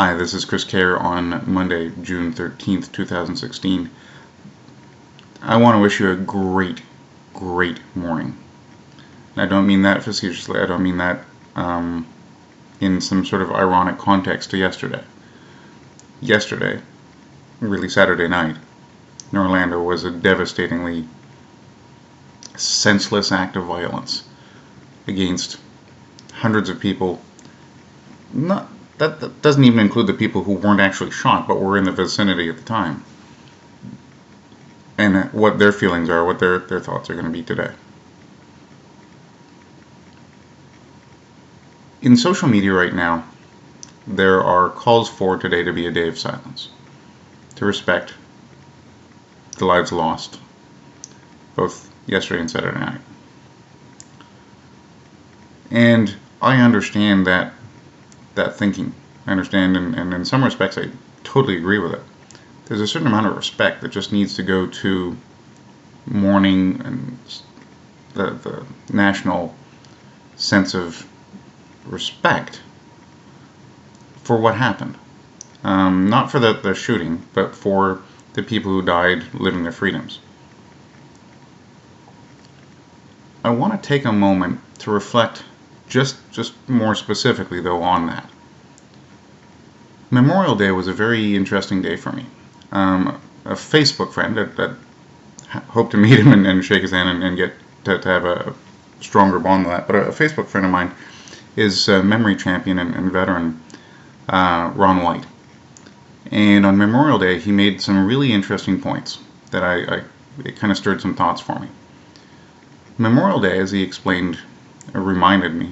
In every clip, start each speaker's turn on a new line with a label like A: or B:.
A: Hi, this is Chris Kerr on Monday, June 13th, 2016. I want to wish you a great morning. And I don't mean that facetiously. I don't mean that in some sort of ironic context to yesterday. Yesterday, really Saturday night, in Orlando was a devastatingly senseless act of violence against hundreds of people. That doesn't even include the people who weren't actually shot, but were in the vicinity at the time. And what their feelings are, what their thoughts are going to be today. In social media right now, there are calls for today to be a day of silence, to respect the lives lost, both yesterday and Saturday night. And I understand that thinking. I understand, and in some respects I totally agree with it. There's a certain amount of respect that just needs to go to mourning and the national sense of respect for what happened. Not for the shooting, but for the people who died living their freedoms. I want to take a moment to reflect just more specifically, though, on that. Memorial Day was a very interesting day for me. A Facebook friend that hope to meet him and shake his hand and get to have a stronger bond than that, but a Facebook friend of mine is memory champion and veteran Ron White. And on Memorial Day, he made some really interesting points that it kind of stirred some thoughts for me. Memorial Day, as he explained, or reminded me,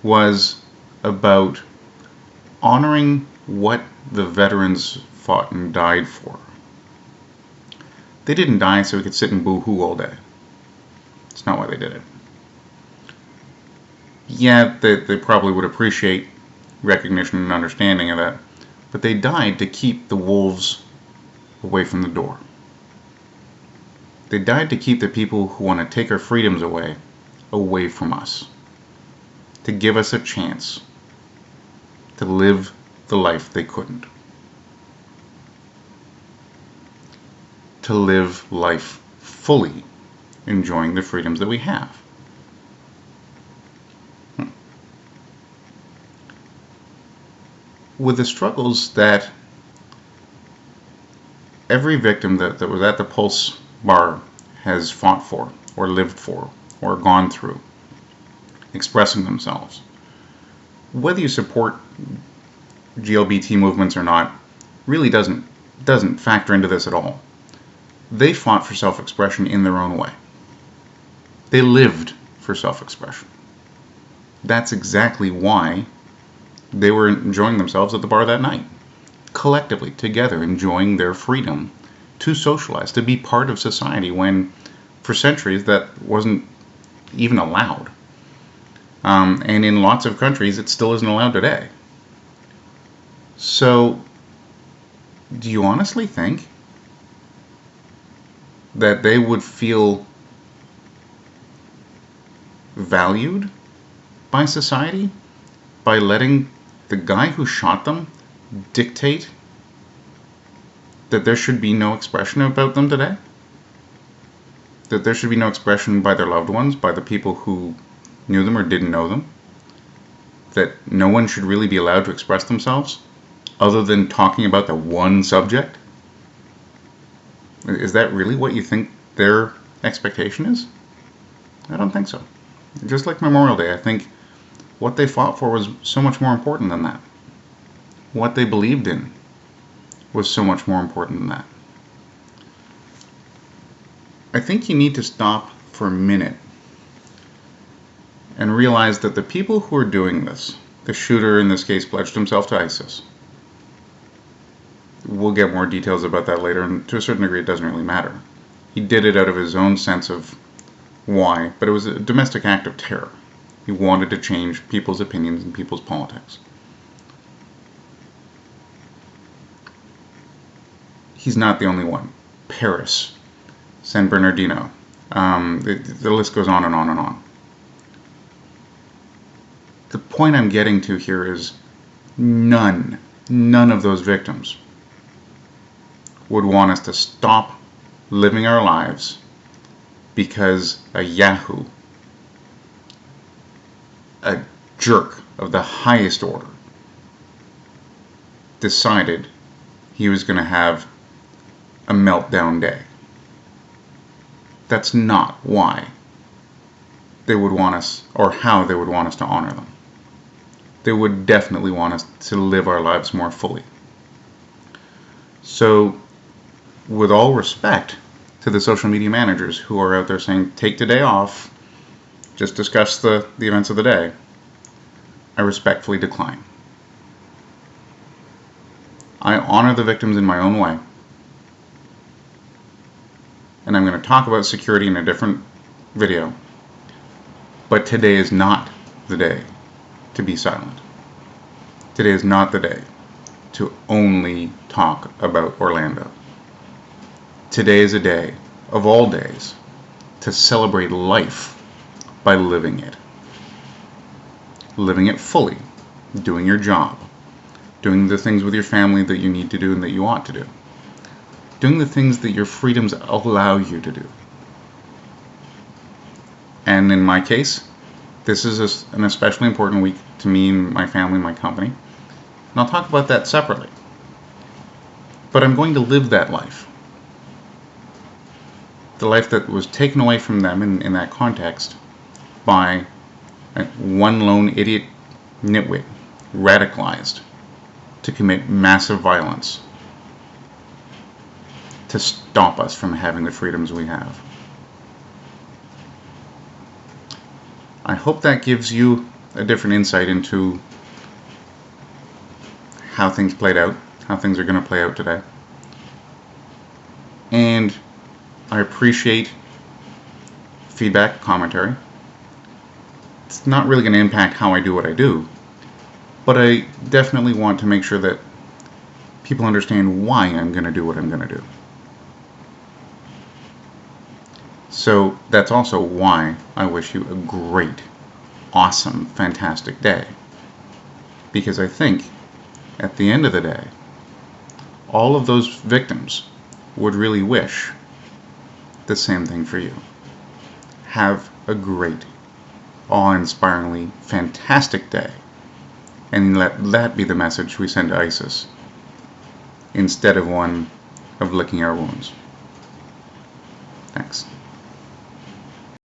A: was about honoring what the veterans fought and died for. They didn't die so we could sit and boo-hoo all day. It's not why they did it. Yeah, they probably would appreciate recognition and understanding of that, but they died to keep the wolves away from the door. They died to keep the people who want to take our freedoms away from us, to give us a chance to live the life they couldn't, to live life fully, enjoying the freedoms that we have. With the struggles that every victim that was at the Pulse bar has fought for, or lived for, or gone through, expressing themselves. Whether you support GLBT movements or not, really doesn't factor into this at all. They fought for self-expression in their own way. They lived for self-expression. That's exactly why they were enjoying themselves at the bar that night, collectively, together, enjoying their freedom to socialize, to be part of society, when for centuries that wasn't even allowed. And in lots of countries it still isn't allowed today. So, do you honestly think that they would feel valued by society by letting the guy who shot them dictate that there should be no expression about them today? That there should be no expression by their loved ones, by the people who knew them or didn't know them? That no one should really be allowed to express themselves other than talking about the one subject? Is that really what you think their expectation is? I don't think so. Just like Memorial Day, I think what they fought for was so much more important than that. What they believed in was so much more important than that. I think you need to stop for a minute and realize that the people who are doing this, the shooter in this case pledged himself to ISIS. We'll get more details about that later, and to a certain degree it doesn't really matter. He did it out of his own sense of why, but it was a domestic act of terror. He wanted to change people's opinions and people's politics. He's not the only one. Paris, San Bernardino, the list goes on and on and on. The point I'm getting to here is none none of those victims would want us to stop living our lives because a yahoo, a jerk of the highest order, decided he was going to have a meltdown day. That's not why they would want us, or how they would want us to honor them. They would definitely want us to live our lives more fully. So, with all respect to the social media managers who are out there saying, take the day off, just discuss the events of the day, I respectfully decline. I honor the victims in my own way. And I'm going to talk about security in a different video. But today is not the day to be silent. Today is not the day to only talk about Orlando. Today is a day, of all days, to celebrate life by living it. Living it fully, doing your job, doing the things with your family that you need to do and that you ought to do, doing the things that your freedoms allow you to do. And in my case, this is an especially important week to me and my family and my company. And I'll talk about that separately. But I'm going to live that life. The life that was taken away from them in that context by one lone idiot nitwit radicalized to commit massive violence to stop us from having the freedoms we have. I hope that gives you a different insight into how things played out, how things are going to play out today. And I appreciate feedback, commentary. It's not really going to impact how I do what I do, but I definitely want to make sure that people understand why I'm going to do what I'm going to do. So that's also why I wish you a great, awesome, fantastic day. Because I think, at the end of the day, all of those victims would really wish the same thing for you. Have a great, awe-inspiringly fantastic day, and let that be the message we send to ISIS, instead of one of licking our wounds. Thanks.